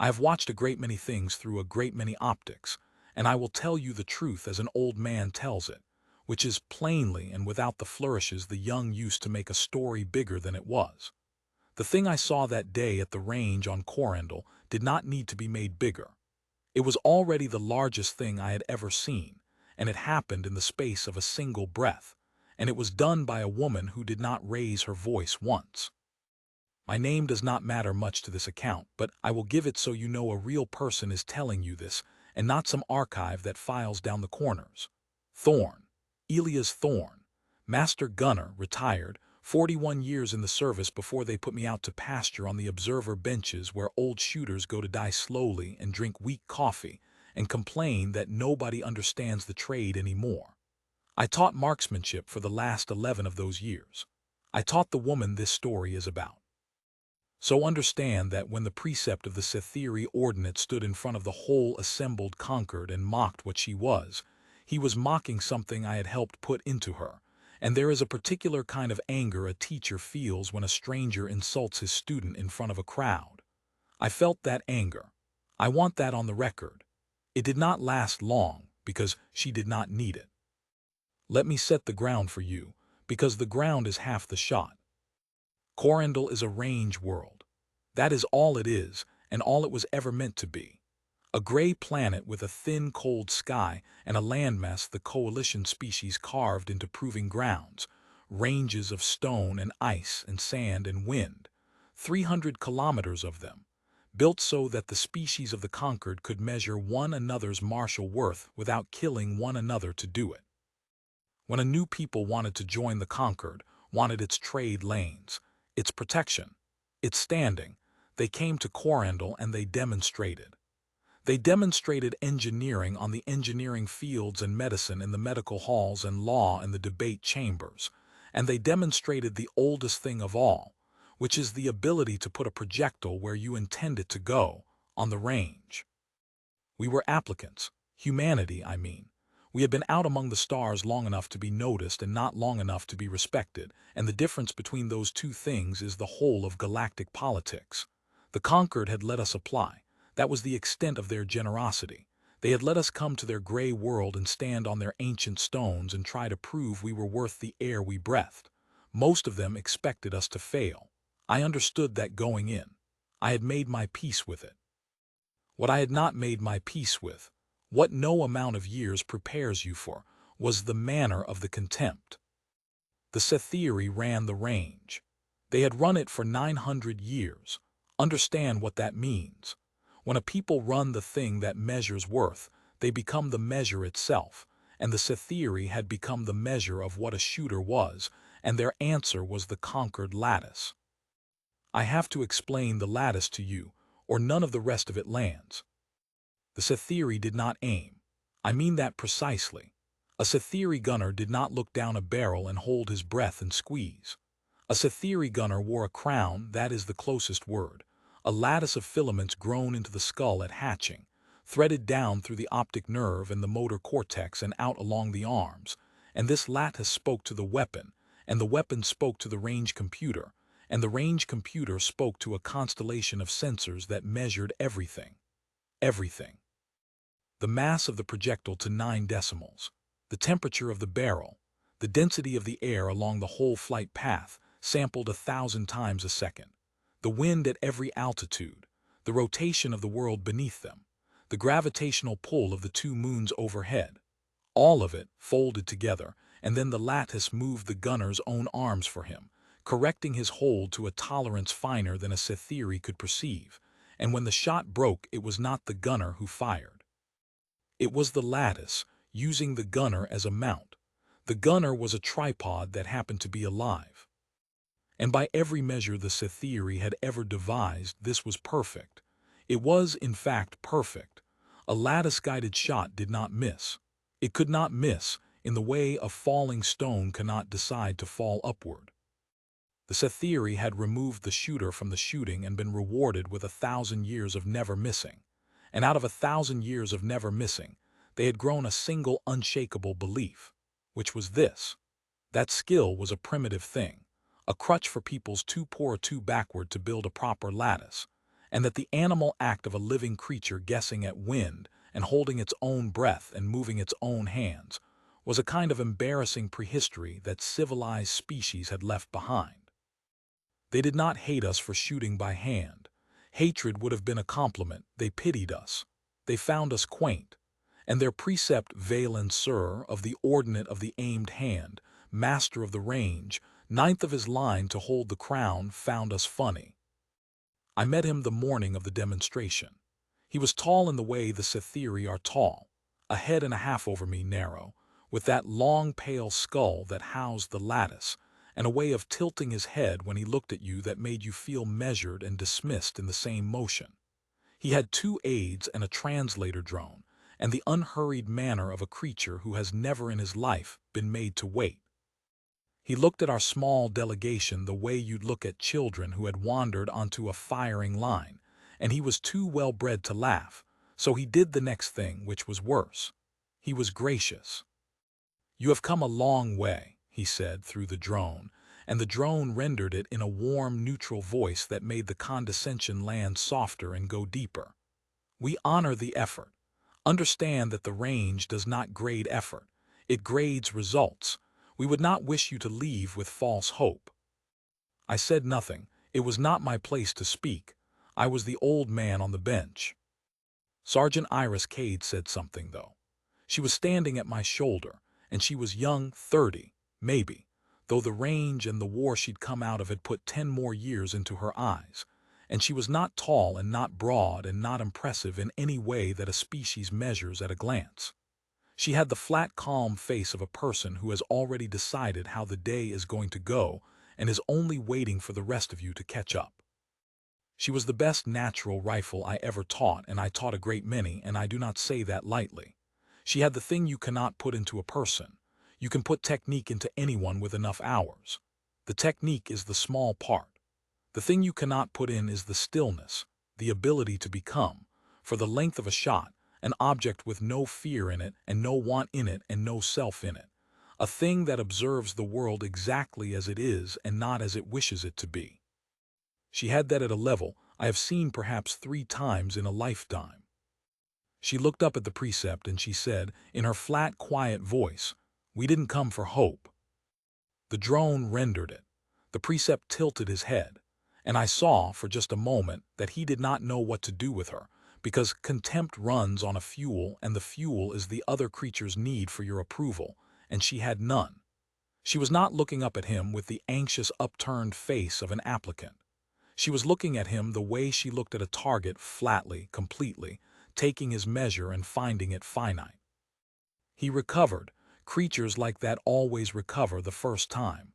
I have watched a great many things through a great many optics, and I will tell you the truth as an old man tells it, which is plainly and without the flourishes the young used to make a story bigger than it was. The thing I saw that day at the range on Corendel did not need to be made bigger. It was already the largest thing I had ever seen, and it happened in the space of a single breath, and it was done by a woman who did not raise her voice once. My name does not matter much to this account, but I will give it so you know a real person is telling you this, and not some archive that files down the corners. Thorne, Elias Thorne, Master Gunner, retired, 41 years in the service before they put me out to pasture on the observer benches where old shooters go to die slowly and drink weak coffee and complain that nobody understands the trade anymore. I taught marksmanship for the last 11 of those years. I taught the woman this story is about. So understand that when the precept of the Cytherea ordinate stood in front of the whole assembled Concord and mocked what she was, he was mocking something I had helped put into her, and there is a particular kind of anger a teacher feels when a stranger insults his student in front of a crowd. I felt that anger. I want that on the record. It did not last long, because she did not need it. Let me set the ground for you, because the ground is half the shot. Corendel is a range world. That is all it is, and all it was ever meant to be. A gray planet with a thin, cold sky and a landmass the coalition species carved into proving grounds, ranges of stone and ice and sand and wind, 300 kilometers of them, built so that the species of the conquered could measure one another's martial worth without killing one another to do it. When a new people wanted to join the conquered, wanted its trade lanes, its protection, its standing, they came to Corendel and they demonstrated. They demonstrated engineering on the engineering fields and medicine in the medical halls and law in the debate chambers, and they demonstrated the oldest thing of all, which is the ability to put a projectile where you intend it to go, on the range. We were applicants, humanity, I mean. We had been out among the stars long enough to be noticed and not long enough to be respected, and the difference between those two things is the whole of galactic politics. The conquered had let us apply. That was the extent of their generosity. They had let us come to their gray world and stand on their ancient stones and try to prove we were worth the air we breathed. Most of them expected us to fail. I understood that going in. I had made my peace with it. What I had not made my peace with, what no amount of years prepares you for, was the manner of the contempt. The Cytherea ran the range. They had run it for 900 years. Understand what that means. When a people run the thing that measures worth, they become the measure itself, and the Cytherea had become the measure of what a shooter was, and their answer was the conquered lattice. I have to explain the lattice to you, or none of the rest of it lands. The Cytherea did not aim. I mean that precisely. A Cytherea gunner did not look down a barrel and hold his breath and squeeze. A Cytherea gunner wore a crown, that is the closest word, a lattice of filaments grown into the skull at hatching, threaded down through the optic nerve and the motor cortex and out along the arms, and this lattice spoke to the weapon, and the weapon spoke to the range computer, and the range computer spoke to a constellation of sensors that measured everything. Everything. The mass of the projectile to 9 decimals, the temperature of the barrel, the density of the air along the whole flight path, sampled 1,000 times a second, the wind at every altitude, the rotation of the world beneath them, the gravitational pull of the 2 moons overhead, all of it folded together, and then the lattice moved the gunner's own arms for him, correcting his hold to a tolerance finer than a Cytherea could perceive, and when the shot broke it was not the gunner who fired. It was the lattice, using the gunner as a mount. The gunner was a tripod that happened to be alive. And by every measure the Cytherea had ever devised, this was perfect. It was, in fact, perfect. A lattice-guided shot did not miss. It could not miss, in the way a falling stone cannot decide to fall upward. The Cytherea had removed the shooter from the shooting and been rewarded with 1,000 years of never missing. And out of 1,000 years of never missing, they had grown a single unshakable belief, which was this: that skill was a primitive thing, a crutch for peoples too poor or too backward to build a proper lattice, and that the animal act of a living creature guessing at wind and holding its own breath and moving its own hands was a kind of embarrassing prehistory that civilized species had left behind. They did not hate us for shooting by hand. Hatred would have been a compliment. They pitied us. They found us quaint. And their precept Valen Sir of the ordinate of the aimed hand, master of the range, ninth of his line to hold the crown, found us funny. I met him the morning of the demonstration. He was tall in the way the Sethiri are tall, a head and a half over me narrow, with that long pale skull that housed the lattice, and a way of tilting his head when he looked at you that made you feel measured and dismissed in the same motion. He had 2 aides and a translator drone, and the unhurried manner of a creature who has never in his life been made to wait. He looked at our small delegation the way you'd look at children who had wandered onto a firing line, and he was too well-bred to laugh, so he did the next thing, which was worse. He was gracious. "You have come a long way," he said through the drone, and the drone rendered it in a warm, neutral voice that made the condescension land softer and go deeper. "We honor the effort. Understand that the range does not grade effort. It grades results. We would not wish you to leave with false hope." I said nothing. It was not my place to speak. I was the old man on the bench. Sergeant Iris Cade said something, though. She was standing at my shoulder, and she was young, 30, maybe, though the range and the war she'd come out of had put 10 more years into her eyes, and she was not tall and not broad and not impressive in any way that a species measures at a glance. She had the flat, calm face of a person who has already decided how the day is going to go and is only waiting for the rest of you to catch up. She was the best natural rifle I ever taught, and I taught a great many, and I do not say that lightly. She had the thing you cannot put into a person. You can put technique into anyone with enough hours. The technique is the small part. The thing you cannot put in is the stillness, the ability to become, for the length of a shot, an object with no fear in it and no want in it and no self in it. A thing that observes the world exactly as it is and not as it wishes it to be. She had that at a level I have seen perhaps 3 times in a lifetime. She looked up at the precept and she said, in her flat, quiet voice, "We didn't come for hope." The drone rendered it. The precept tilted his head, and I saw for just a moment that he did not know what to do with her, because contempt runs on a fuel, and the fuel is the other creature's need for your approval, and she had none. She was not looking up at him with the anxious upturned face of an applicant. She was looking at him the way she looked at a target, flatly, completely, taking his measure and finding it finite. He recovered. Creatures like that always recover the first time.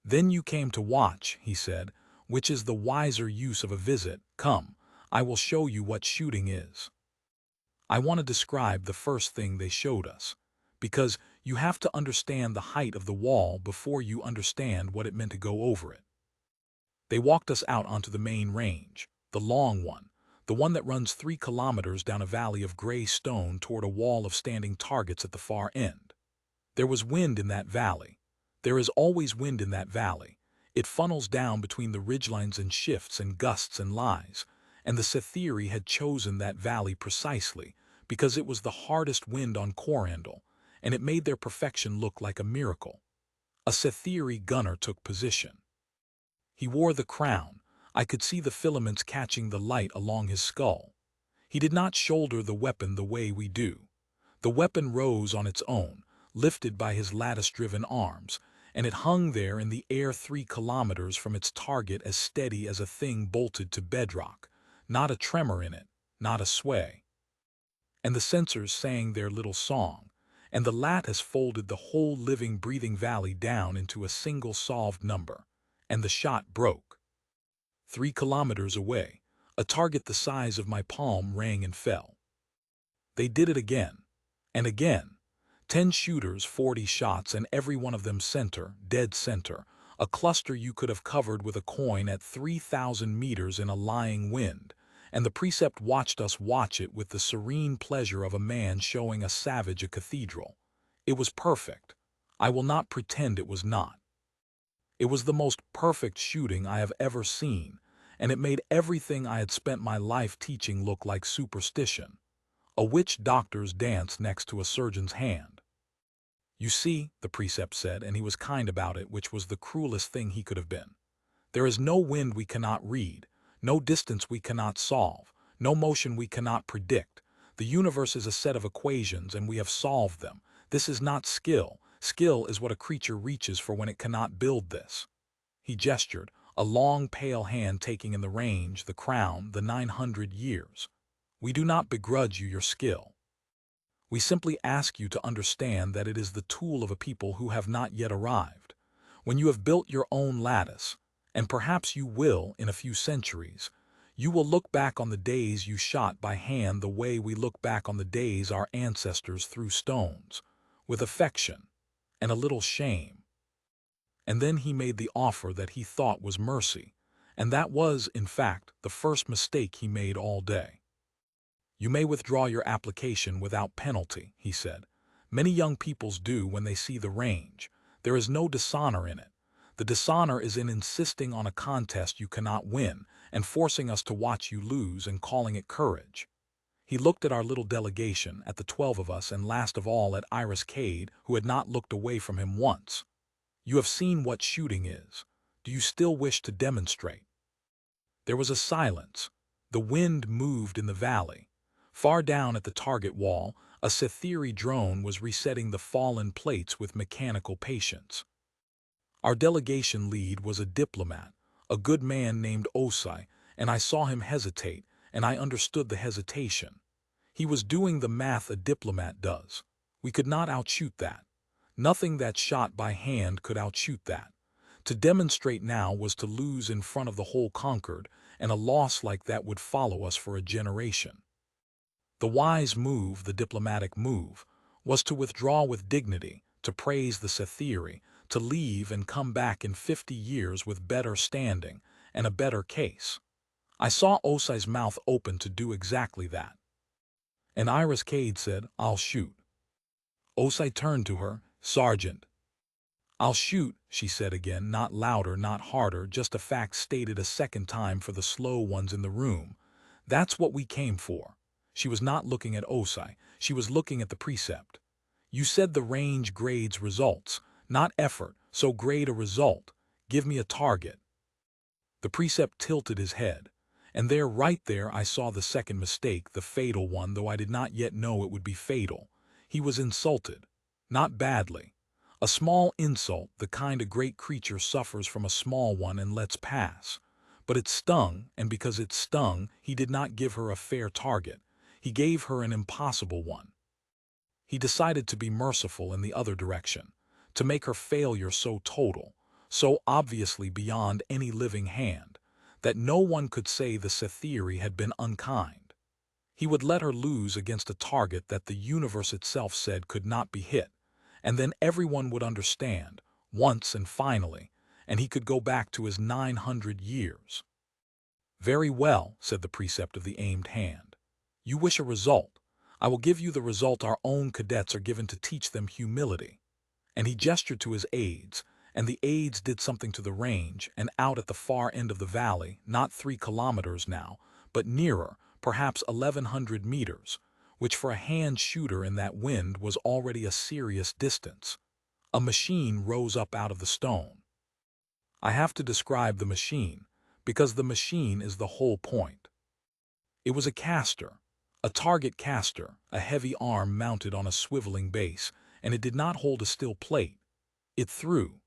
"Then you came to watch," he said, "which is the wiser use of a visit. Come, I will show you what shooting is." I want to describe the first thing they showed us, because you have to understand the height of the wall before you understand what it meant to go over it. They walked us out onto the main range, the long one, the one that runs 3 kilometers down a valley of gray stone toward a wall of standing targets at the far end. There was wind in that valley. There is always wind in that valley. It funnels down between the ridgelines and shifts and gusts and lies, and the Sethiri had chosen that valley precisely because it was the hardest wind on Corandel, and it made their perfection look like a miracle. A Sethiri gunner took position. He wore the crown. I could see the filaments catching the light along his skull. He did not shoulder the weapon the way we do. The weapon rose on its own, lifted by his lattice-driven arms, and it hung there in the air 3 kilometers from its target as steady as a thing bolted to bedrock, not a tremor in it, not a sway. And the sensors sang their little song, and the lattice folded the whole living, breathing valley down into a single solved number, and the shot broke. 3 kilometers away, a target the size of my palm rang and fell. They did it again, and again. 10 shooters, 40 shots, and every one of them center, dead center, a cluster you could have covered with a coin at 3,000 meters in a lying wind, and the precept watched us watch it with the serene pleasure of a man showing a savage a cathedral. It was perfect. I will not pretend it was not. It was the most perfect shooting I have ever seen, and it made everything I had spent my life teaching look like superstition, a witch doctor's dance next to a surgeon's hand. You see, the precept said, and he was kind about it, which was the cruelest thing he could have been. There is no wind we cannot read, no distance we cannot solve, no motion we cannot predict. The universe is a set of equations, and we have solved them. This is not skill. Skill is what a creature reaches for when it cannot build this. He gestured, a long, pale hand taking in the range, the crown, the 900 years. We do not begrudge you your skill. We simply ask you to understand that it is the tool of a people who have not yet arrived. When you have built your own lattice, and perhaps you will in a few centuries, you will look back on the days you shot by hand the way we look back on the days our ancestors threw stones, with affection and a little shame. And then he made the offer that he thought was mercy, and that was, in fact, the first mistake he made all day. You may withdraw your application without penalty, he said. Many young peoples do when they see the range. There is no dishonor in it. The dishonor is in insisting on a contest you cannot win and forcing us to watch you lose and calling it courage. He looked at our little delegation, at the 12 of us, and last of all at Iris Cade, who had not looked away from him once. You have seen what shooting is. Do you still wish to demonstrate? There was a silence. The wind moved in the valley. Far down at the target wall, a Cytherea drone was resetting the fallen plates with mechanical patience. Our delegation lead was a diplomat, a good man named Osai, and I saw him hesitate, and I understood the hesitation. He was doing the math a diplomat does. We could not outshoot that. Nothing that's shot by hand could outshoot that. To demonstrate now was to lose in front of the whole conquered, and a loss like that would follow us for a generation. The wise move, the diplomatic move, was to withdraw with dignity, to praise the Cytherea, to leave and come back in 50 years with better standing and a better case. I saw Osai's mouth open to do exactly that. And Iris Cade said, "I'll shoot." Osai turned to her, "Sergeant." "I'll shoot," she said again, not louder, not harder, just a fact stated a second time for the slow ones in the room. "That's what we came for." She was not looking at Osai, she was looking at the precept. "You said the range grades results, not effort, so grade a result. Give me a target." The precept tilted his head, and there, right there, I saw the second mistake, the fatal one, though I did not yet know it would be fatal. He was insulted. Not badly. A small insult, the kind a great creature suffers from a small one and lets pass. But it stung, and because it stung, he did not give her a fair target. He gave her an impossible one. He decided to be merciful in the other direction, to make her failure so total, so obviously beyond any living hand, that no one could say the Cytherea had been unkind. He would let her lose against a target that the universe itself said could not be hit, and then everyone would understand, once and finally, and he could go back to his 900 years. "Very well," said the precept of the aimed hand. "You wish a result. I will give you the result our own cadets are given to teach them humility." And he gestured to his aides, and the aides did something to the range, and out at the far end of the valley, not 3 kilometers now, but nearer, perhaps 1,100 meters, which for a hand shooter in that wind was already a serious distance. A machine rose up out of the stone. I have to describe the machine, because the machine is the whole point. It was a caster, a target caster, a heavy arm mounted on a swiveling base, and it did not hold a steel plate. It threw.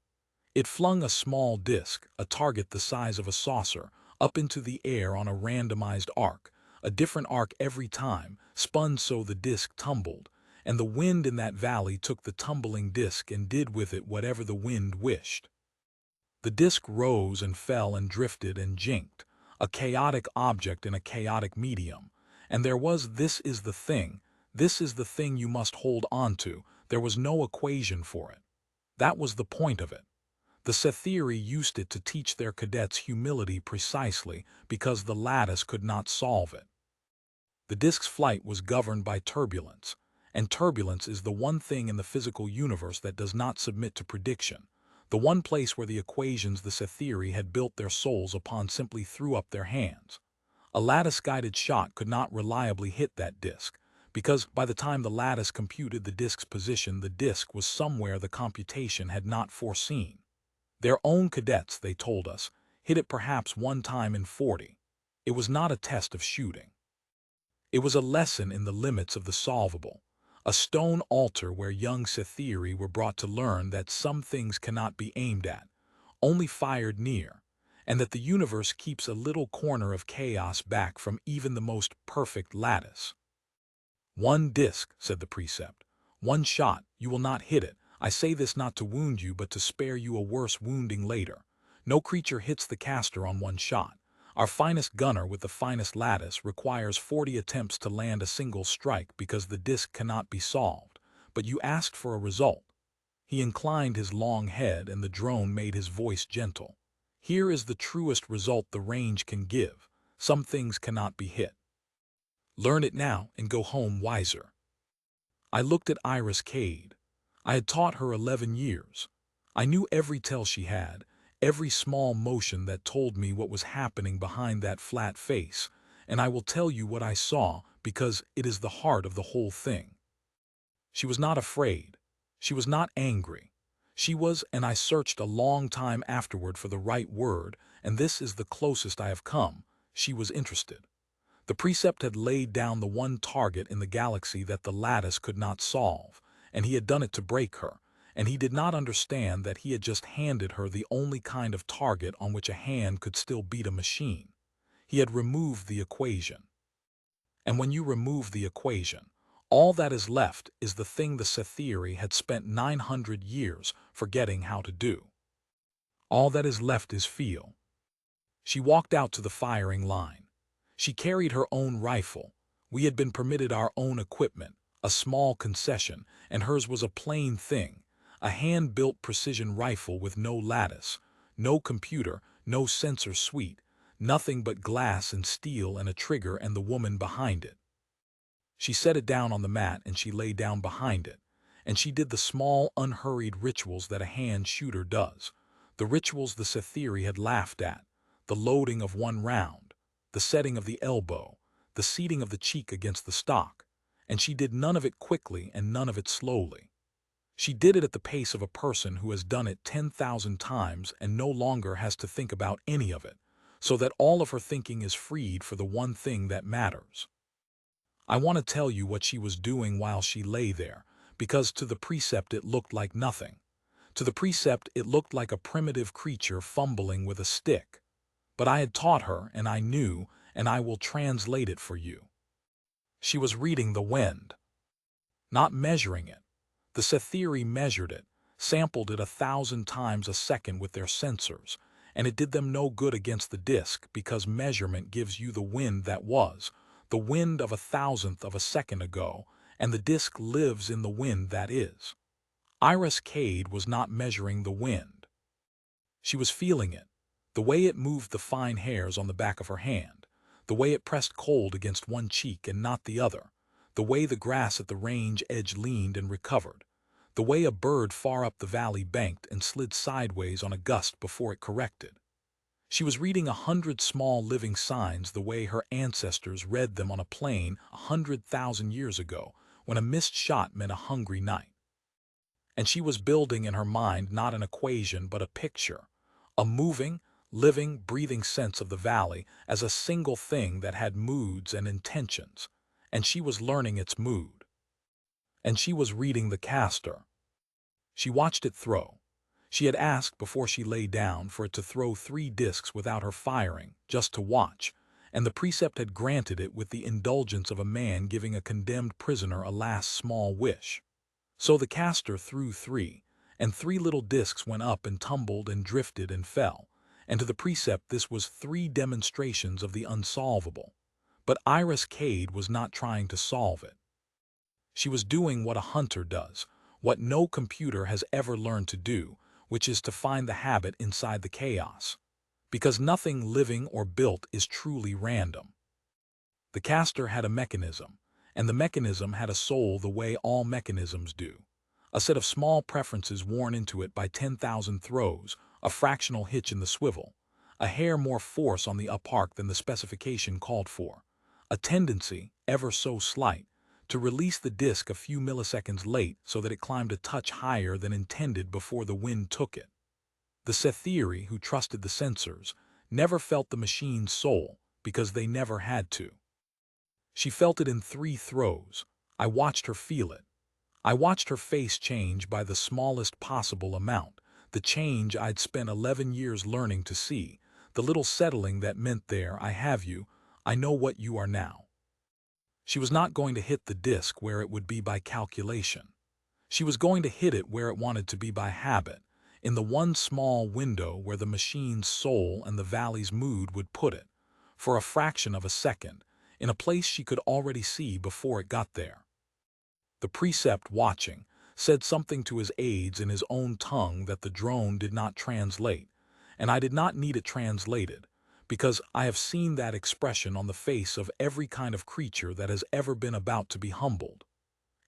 It flung a small disc, a target the size of a saucer, up into the air on a randomized arc, a different arc every time, spun so the disc tumbled, and the wind in that valley took the tumbling disc and did with it whatever the wind wished. The disc rose and fell and drifted and jinked, a chaotic object in a chaotic medium, and there was this is the thing you must hold on to, there was no equation for it. That was the point of it. The Cytherea used it to teach their cadets humility precisely because the lattice could not solve it. The disk's flight was governed by turbulence, and turbulence is the one thing in the physical universe that does not submit to prediction. the one place where the equations the Sethiri had built their souls upon simply threw up their hands. A lattice-guided shot could not reliably hit that disk, because by the time the lattice computed the disk's position, the disk was somewhere the computation had not foreseen. Their own cadets, they told us, hit it perhaps one time in 40. It was not a test of shooting. It was a lesson in the limits of the solvable, a stone altar where young Sethiri were brought to learn that some things cannot be aimed at, only fired near, and that the universe keeps a little corner of chaos back from even the most perfect lattice. "One disk," said the precept. "One shot, you will not hit it. I say this not to wound you, but to spare you a worse wounding later. No creature hits the caster on one shot. Our finest gunner with the finest lattice requires 40 attempts to land a single strike because the disk cannot be solved. But you asked for a result." He inclined his long head, and the drone made his voice gentle. "Here is the truest result the range can give. Some things cannot be hit. Learn it now and go home wiser." I looked at Iris Cade. I had taught her 11 years. I knew every tell she had, every small motion that told me what was happening behind that flat face, and I will tell you what I saw because it is the heart of the whole thing. She was not afraid. She was not angry. She was, and I searched a long time afterward for the right word, and this is the closest I have come, she was interested. The precept had laid down the one target in the galaxy that the lattice could not solve, and he had done it to break her, and he did not understand that he had just handed her the only kind of target on which a hand could still beat a machine. He had removed the equation. And when you remove the equation, all that is left is the thing the Sethiri had spent 900 years forgetting how to do. All that is left is feel. She walked out to the firing line. She carried her own rifle. We had been permitted our own equipment, a small concession, and hers was a plain thing, a hand-built precision rifle with no lattice, no computer, no sensor suite, nothing but glass and steel and a trigger and the woman behind it. She set it down on the mat and she lay down behind it, and she did the small, unhurried rituals that a hand shooter does, the rituals the Sethiri had laughed at, the loading of one round, the setting of the elbow, the seating of the cheek against the stock, and she did none of it quickly and none of it slowly. She did it at the pace of a person who has done it 10,000 times and no longer has to think about any of it, so that all of her thinking is freed for the one thing that matters. I want to tell you what she was doing while she lay there, because to the precept it looked like nothing. To the precept it looked like a primitive creature fumbling with a stick. But I had taught her, and I knew, and I will translate it for you. She was reading the wind, not measuring it. The Sethiri measured it, sampled it 1,000 times a second with their sensors, and it did them no good against the disk because measurement gives you the wind that was, the wind of 1,000th of a second ago, and the disk lives in the wind that is. Iris Cade was not measuring the wind. She was feeling it, the way it moved the fine hairs on the back of her hand, the way it pressed cold against one cheek and not the other, the way the grass at the range edge leaned and recovered, the way a bird far up the valley banked and slid sideways on a gust before it corrected. She was reading 100 small living signs the way her ancestors read them on a plain 100,000 years ago when a missed shot meant a hungry night. And she was building in her mind not an equation but a picture, a moving, living, breathing sense of the valley as a single thing that had moods and intentions, and she was learning its mood. And she was reading the caster. She watched it throw. She had asked before she lay down for it to throw 3 discs without her firing, just to watch, and the precept had granted it with the indulgence of a man giving a condemned prisoner a last small wish. So the caster threw 3, and 3 little discs went up and tumbled and drifted and fell, and to the precept this was 3 demonstrations of the unsolvable. But Iris Cade was not trying to solve it. She was doing what a hunter does, what no computer has ever learned to do, which is to find the habit inside the chaos. Because nothing living or built is truly random. The caster had a mechanism, and the mechanism had a soul the way all mechanisms do. A set of small preferences worn into it by 10,000 throws, a fractional hitch in the swivel, a hair more force on the up arc than the specification called for, a tendency, ever so slight, to release the disc a few milliseconds late so that it climbed a touch higher than intended before the wind took it. The Sethiri, who trusted the sensors, never felt the machine's soul because they never had to. She felt it in 3 throws. I watched her feel it. I watched her face change by the smallest possible amount, the change I'd spent 11 years learning to see, the little settling that meant there, I have you, I know what you are now. She was not going to hit the disc where it would be by calculation. She was going to hit it where it wanted to be by habit, in the one small window where the machine's soul and the valley's mood would put it, for a fraction of a second, in a place she could already see before it got there. The precept, watching, said something to his aides in his own tongue that the drone did not translate, and I did not need it translated, because I have seen that expression on the face of every kind of creature that has ever been about to be humbled.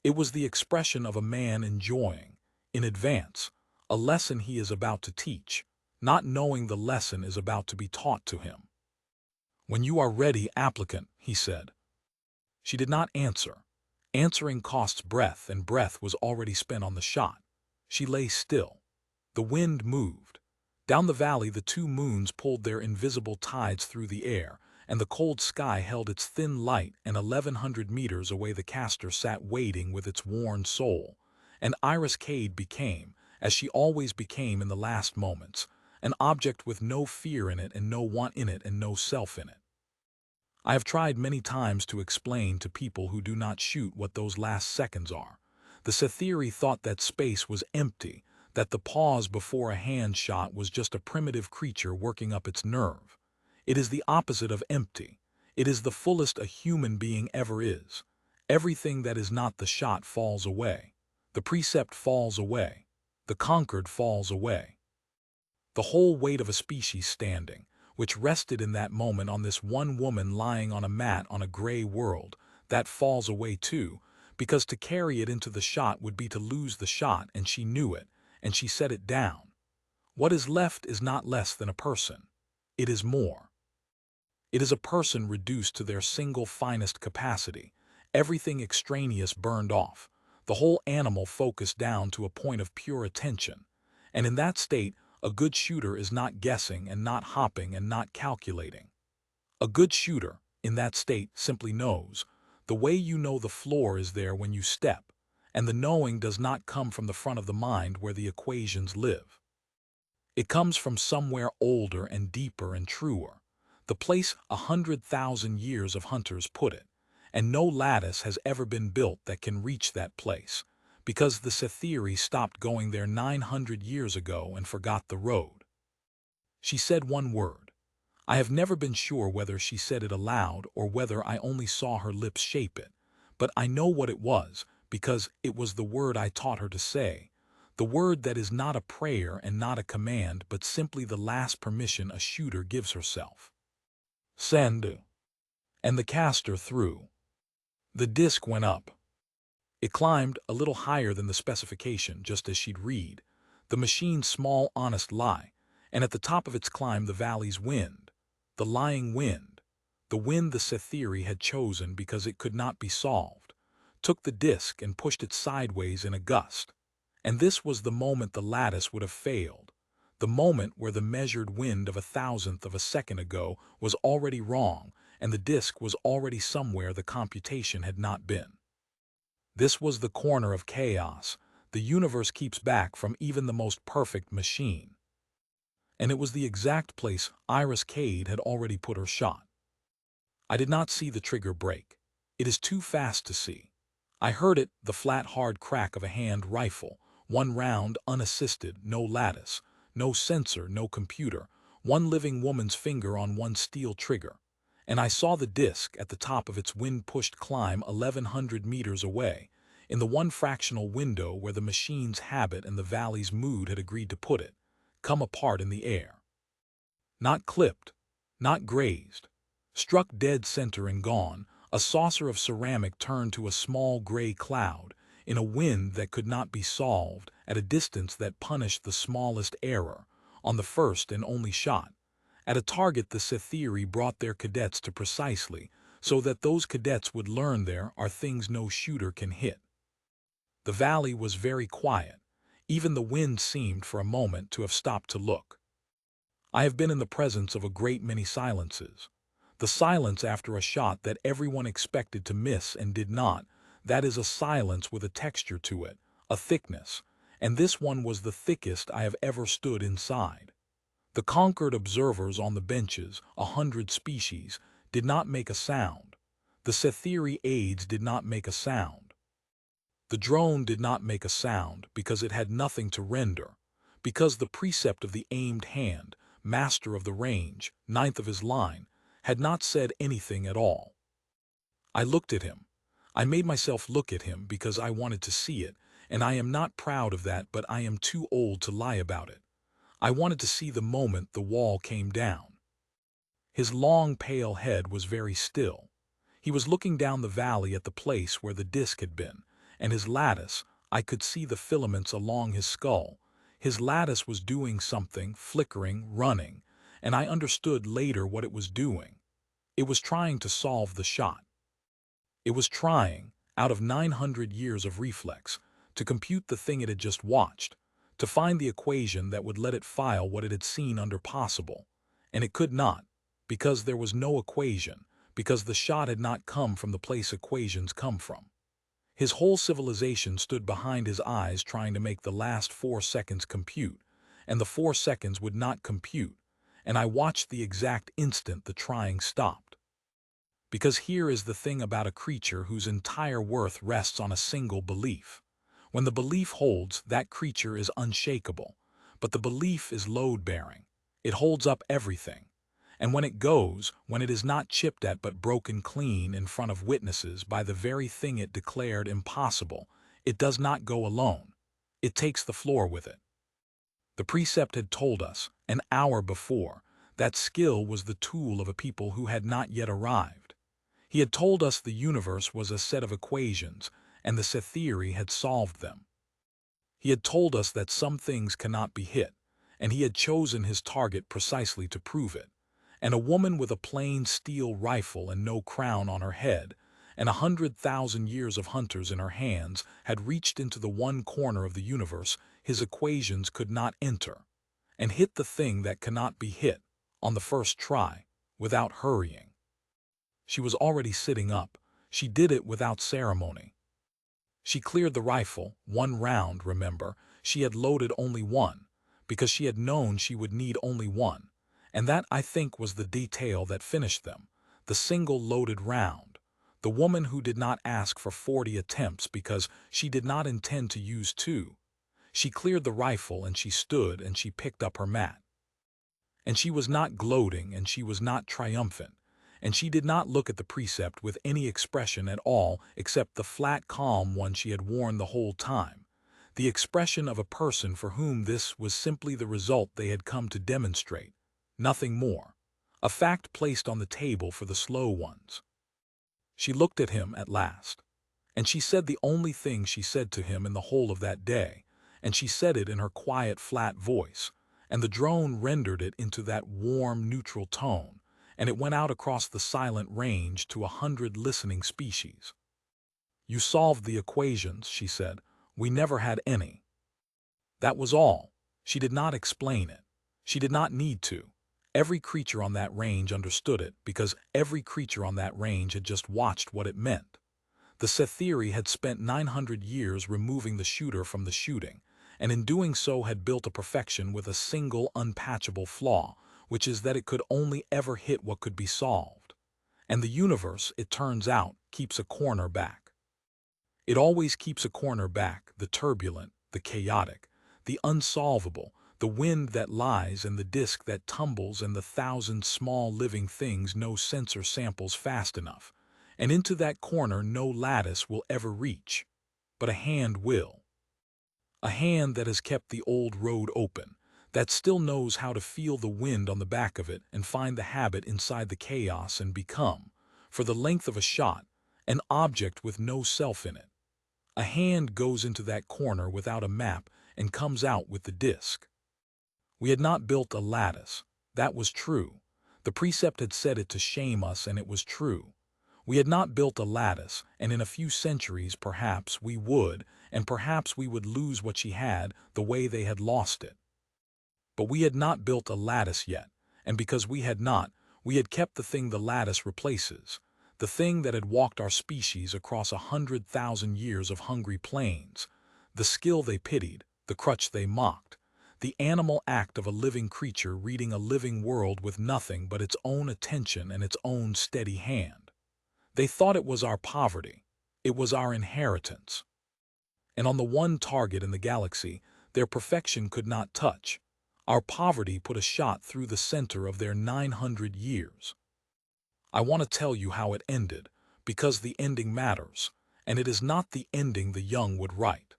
It was the expression of a man enjoying, in advance, a lesson he is about to teach, not knowing the lesson is about to be taught to him. "When you are ready, applicant," he said. She did not answer. Answering costs breath, and breath was already spent on the shot. She lay still. The wind moved. Down the valley the 2 moons pulled their invisible tides through the air, and the cold sky held its thin light, and 1,100 meters away the caster sat waiting with its worn soul. And Iris Cade became, as she always became in the last moments, an object with no fear in it and no want in it and no self in it. I have tried many times to explain to people who do not shoot what those last seconds are. The Sethiri thought that space was empty, that the pause before a hand shot was just a primitive creature working up its nerve. It is the opposite of empty. It is the fullest a human being ever is. Everything that is not the shot falls away. The precept falls away. The conquered falls away. The whole weight of a species standing, which rested in that moment on this one woman lying on a mat on a gray world, that falls away too, because to carry it into the shot would be to lose the shot, and she knew it, and she set it down. What is left is not less than a person. It is more. It is a person reduced to their single finest capacity, everything extraneous burned off, the whole animal focused down to a point of pure attention, and in that state a good shooter is not guessing and not hopping and not calculating. A good shooter, in that state, simply knows. The way you know the floor is there when you step, and the knowing does not come from the front of the mind where the equations live. It comes from somewhere older and deeper and truer, the place 100,000 years of hunters put it, and no lattice has ever been built that can reach that place, because the Sethiri stopped going there 900 years ago and forgot the road. She said one word. I have never been sure whether she said it aloud or whether I only saw her lips shape it, but I know what it was because it was the word I taught her to say, the word that is not a prayer and not a command but simply the last permission a shooter gives herself. Send. And the caster threw. The disc went up. It climbed a little higher than the specification, just as she'd read, the machine's small honest lie, and at the top of its climb the valley's wind, the lying wind, the wind the Sethiri had chosen because it could not be solved, took the disc and pushed it sideways in a gust. And this was the moment the lattice would have failed, the moment where the measured wind of 1,000th of a second ago was already wrong and the disc was already somewhere the computation had not been. This was the corner of chaos the universe keeps back from even the most perfect machine. And it was the exact place Iris Cade had already put her shot. I did not see the trigger break. It is too fast to see. I heard it, the flat hard crack of a hand rifle, one round, unassisted, no lattice, no sensor, no computer, one living woman's finger on one steel trigger. And I saw the disc at the top of its wind-pushed climb 1,100 meters away, in the one fractional window where the machine's habit and the valley's mood had agreed to put it, come apart in the air. Not clipped, not grazed, struck dead center and gone, a saucer of ceramic turned to a small gray cloud, in a wind that could not be solved, at a distance that punished the smallest error, on the first and only shot, at a target the Sethiri brought their cadets to precisely, so that those cadets would learn there are things no shooter can hit. The valley was very quiet. Even the wind seemed for a moment to have stopped to look. I have been in the presence of a great many silences. The silence after a shot that everyone expected to miss and did not, that is a silence with a texture to it, a thickness, and this one was the thickest I have ever stood inside. The conquered observers on the benches, 100 species, did not make a sound. The Sethiri aides did not make a sound. The drone did not make a sound because it had nothing to render, because the precept of the aimed hand, master of the range, ninth of his line, had not said anything at all. I looked at him. I made myself look at him because I wanted to see it, and I am not proud of that, but I am too old to lie about it. I wanted to see the moment the wall came down. His long, pale head was very still. He was looking down the valley at the place where the disc had been, and his lattice, I could see the filaments along his skull. His lattice was doing something, flickering, running, and I understood later what it was doing. It was trying to solve the shot. It was trying, out of 900 years of reflex, to compute the thing it had just watched, to find the equation that would let it file what it had seen under possible. And it could not, because there was no equation, because the shot had not come from the place equations come from. His whole civilization stood behind his eyes trying to make the last 4 seconds compute, and the 4 seconds would not compute, and I watched the exact instant the trying stopped. Because here is the thing about a creature whose entire worth rests on a single belief. When the belief holds, that creature is unshakable, but the belief is load-bearing. It holds up everything. And when it goes, when it is not chipped at but broken clean in front of witnesses by the very thing it declared impossible, it does not go alone. It takes the floor with it. The precept had told us, an hour before, that skill was the tool of a people who had not yet arrived. He had told us the universe was a set of equations, and the Sethiri had solved them. He had told us that some things cannot be hit, and he had chosen his target precisely to prove it. And a woman with a plain steel rifle and no crown on her head, and 100,000 years of hunters in her hands, had reached into the one corner of the universe his equations could not enter, and hit the thing that cannot be hit, on the first try, without hurrying. She was already sitting up. She did it without ceremony. She cleared the rifle, 1 round, remember. She had loaded only 1, because she had known she would need only 1. And that, I think, was the detail that finished them, the single loaded round. The woman who did not ask for 40 attempts because she did not intend to use 2. She cleared the rifle and she stood and she picked up her mat. And she was not gloating and she was not triumphant, and she did not look at the precept with any expression at all except the flat calm one she had worn the whole time, the expression of a person for whom this was simply the result they had come to demonstrate. Nothing more. A fact placed on the table for the slow ones. She looked at him at last, and she said the only thing she said to him in the whole of that day, and she said it in her quiet, flat voice, and the drone rendered it into that warm, neutral tone, and it went out across the silent range to 100 listening species. "You solved the equations," she said. "We never had any." That was all. She did not explain it. She did not need to. Every creature on that range understood it, because every creature on that range had just watched what it meant. The Sethiri had spent 900 years removing the shooter from the shooting, and in doing so had built a perfection with a single unpatchable flaw, which is that it could only ever hit what could be solved. And the universe, it turns out, keeps a corner back. It always keeps a corner back, the turbulent, the chaotic, the unsolvable, the wind that lies and the disk that tumbles and the 1,000 small living things no sensor samples fast enough, and into that corner no lattice will ever reach, but a hand will. A hand that has kept the old road open, that still knows how to feel the wind on the back of it and find the habit inside the chaos and become, for the length of a shot, an object with no self in it. A hand goes into that corner without a map and comes out with the disc. We had not built a lattice. That was true. The precept had said it to shame us, and it was true. We had not built a lattice, and in a few centuries perhaps we would, and perhaps we would lose what she had the way they had lost it. But we had not built a lattice yet, and because we had not, we had kept the thing the lattice replaces, the thing that had walked our species across 100,000 years of hungry plains, the skill they pitied, the crutch they mocked, the animal act of a living creature reading a living world with nothing but its own attention and its own steady hand. They thought it was our poverty. It was our inheritance. And on the one target in the galaxy, their perfection could not touch. Our poverty put a shot through the center of their 900 years. I want to tell you how it ended, because the ending matters, and it is not the ending the young would write.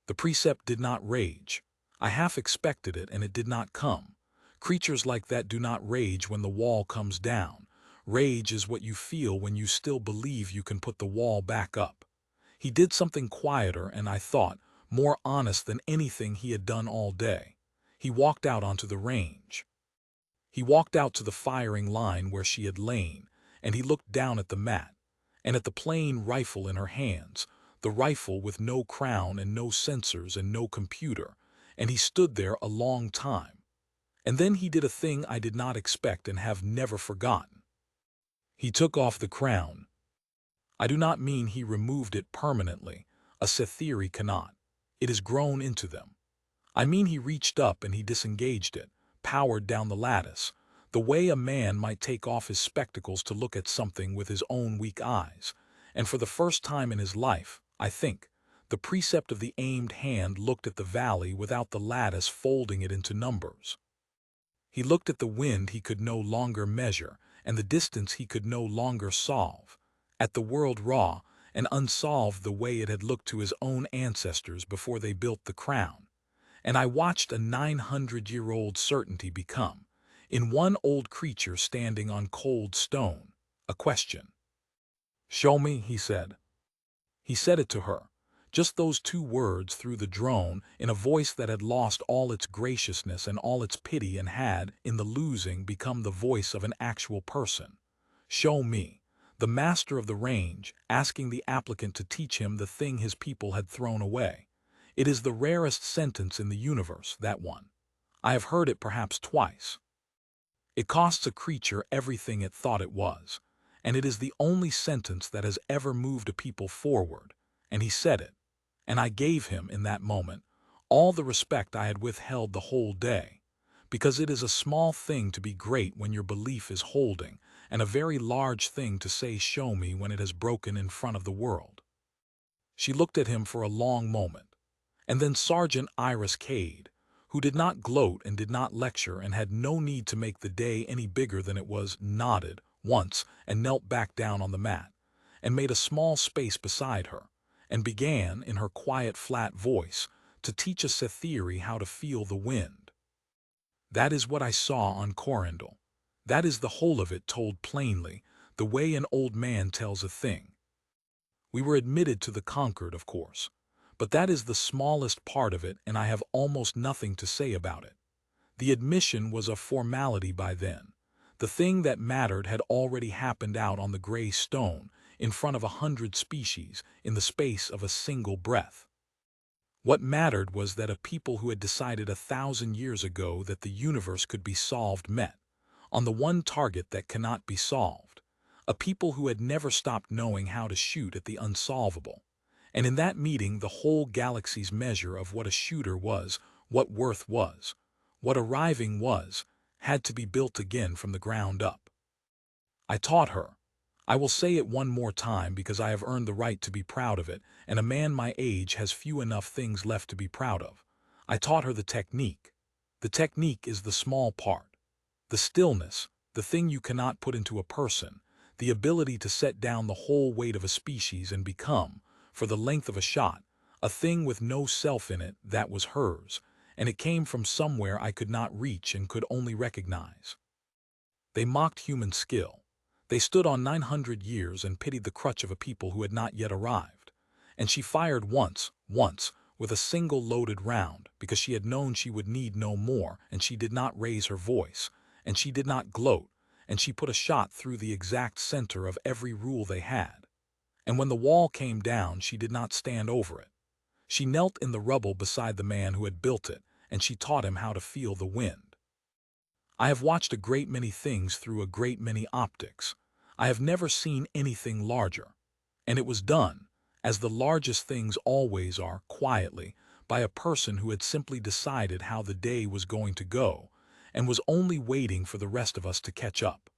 The precept did not rage. I half expected it, and it did not come. Creatures like that do not rage when the wall comes down. Rage is what you feel when you still believe you can put the wall back up. He did something quieter and, I thought, more honest than anything he had done all day. He walked out onto the range. He walked out to the firing line where she had lain, and he looked down at the mat, and at the plain rifle in her hands, the rifle with no crown and no sensors and no computer, and he stood there a long time. And then he did a thing I did not expect and have never forgotten. He took off the crown. I do not mean he removed it permanently. A Sethiri cannot. It is grown into them. I mean he reached up and he disengaged it, powered down the lattice, the way a man might take off his spectacles to look at something with his own weak eyes. And for the first time in his life, I think, the precept of the aimed hand looked at the valley without the lattice folding it into numbers. He looked at the wind he could no longer measure and the distance he could no longer solve, at the world raw and unsolved the way it had looked to his own ancestors before they built the crown. And I watched a 900-year-old certainty become, in one old creature standing on cold stone, a question. "Show me," he said. He said it to her, just those two words through the drone, in a voice that had lost all its graciousness and all its pity and had, in the losing, become the voice of an actual person. Show me, the master of the range, asking the applicant to teach him the thing his people had thrown away. It is the rarest sentence in the universe, that one. I have heard it perhaps twice. It costs a creature everything it thought it was, and it is the only sentence that has ever moved a people forward, and he said it, and I gave him, in that moment, all the respect I had withheld the whole day, because it is a small thing to be great when your belief is holding, and a very large thing to say "show me" when it has broken in front of the world. She looked at him for a long moment. And then Sergeant Iris Cade, who did not gloat and did not lecture and had no need to make the day any bigger than it was, nodded once and knelt back down on the mat, and made a small space beside her, and began, in her quiet flat voice, to teach a Sethiri how to feel the wind. That is what I saw on Corindel. That is the whole of it told plainly, the way an old man tells a thing. We were admitted to the conquered, of course. But that is the smallest part of it, and I have almost nothing to say about it. The admission was a formality by then. The thing that mattered had already happened out on the gray stone, in front of 100 species, in the space of a single breath. What mattered was that a people who had decided 1,000 years ago that the universe could be solved met, on the one target that cannot be solved. A people who had never stopped knowing how to shoot at the unsolvable. And in that meeting the whole galaxy's measure of what a shooter was, what worth was, what arriving was, had to be built again from the ground up. I taught her. I will say it one more time because I have earned the right to be proud of it, and a man my age has few enough things left to be proud of. I taught her the technique. The technique is the small part. The stillness, the thing you cannot put into a person, the ability to set down the whole weight of a species and become, for the length of a shot, a thing with no self in it, that was hers, and it came from somewhere I could not reach and could only recognize. They mocked human skill. They stood on 900 years and pitied the crutch of a people who had not yet arrived. And she fired once, with a single loaded round, because she had known she would need no more, and she did not raise her voice, and she did not gloat, and she put a shot through the exact center of every rule they had. And when the wall came down, she did not stand over it. She knelt in the rubble beside the man who had built it, and she taught him how to feel the wind. I have watched a great many things through a great many optics. I have never seen anything larger. And it was done, as the largest things always are, quietly, by a person who had simply decided how the day was going to go, and was only waiting for the rest of us to catch up.